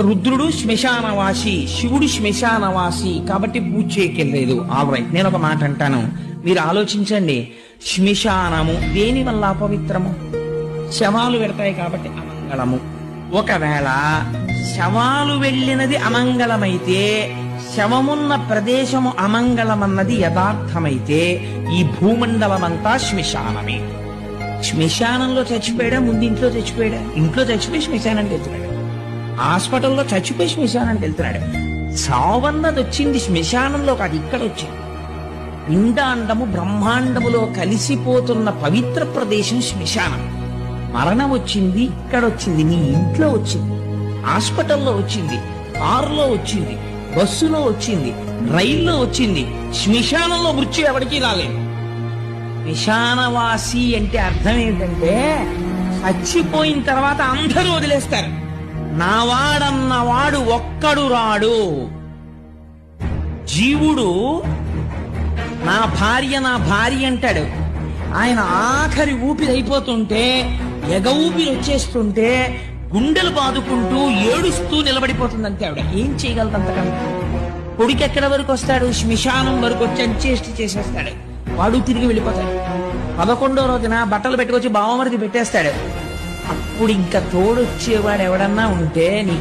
రుద్రుడు శ్మశానవాసి, శివుడు శ్మశానవాసి, కాబట్టి పూజ చేయకెళ్ళలేదు. All right, నేను ఒక మాట అంటాను, మీరు ఆలోచించండి. శ్మశానము దేని వల్ల అపవిత్రము? శవాలు పెడతాయి కాబట్టి అమంగళము. ఒకవేళ శవాలు వెళ్ళినది అమంగళమైతే, శవమున్న ప్రదేశము అమంగళమన్నది యథార్థమైతే, ఈ భూమండలమంతా శ్మశానమే. శ్మశానంలో చచ్చిపోయాడా, ముందు ఇంట్లో చచ్చిపోయాడా? ఇంట్లో చచ్చిపోయి శ్మశానానికి వెళ్తున్నాడు, హాస్పిటల్లో చచ్చిపోయి శ్మశానానికి వెళ్తున్నాడు. చావన్నది వచ్చింది శ్మశానంలో కాదు, ఇక్కడ వచ్చింది. పిండాండము బ్రహ్మాండములో కలిసిపోతున్న పవిత్ర ప్రదేశం శ్మశానం. మరణం వచ్చింది ఇక్కడ వచ్చింది, నీ ఇంట్లో వచ్చింది, హాస్పిటల్లో వచ్చింది, కారులో వచ్చింది, బస్సులో వచ్చింది, రైల్లో వచ్చింది. శ్మశానంలో మృత్యు ఎవరికీ రాలేదు. శ్మశానవాసి అంటే అర్థం ఏంటంటే, చచ్చిపోయిన తర్వాత అందరూ వదిలేస్తారు. నావాడన్నవాడు ఒక్కడు రాడు. జీవుడు నా భార్య అంటాడు. ఆయన ఆఖరి ఊపిరి అయిపోతుంటే, ఎగ ఊపిరి వచ్చేస్తుంటే గుండెలు బాదుకుంటూ ఏడుస్తూ నిలబడిపోతుందంటే ఆవిడ ఏం చేయగలదంతకన్నా. కొడుకు ఎక్కడి వరకు వస్తాడు? శ్మశానం వరకు వచ్చి అంచేష్టి చేసేస్తాడు. వాడు తిరిగి వెళ్ళిపోతాడు. 11వ రోజున బట్టలు పెట్టుకొచ్చి బావమరిది పెట్టేస్తాడు. అప్పుడు ఇంకా తోడొచ్చేవాడు ఎవడన్నా ఉంటే నీకు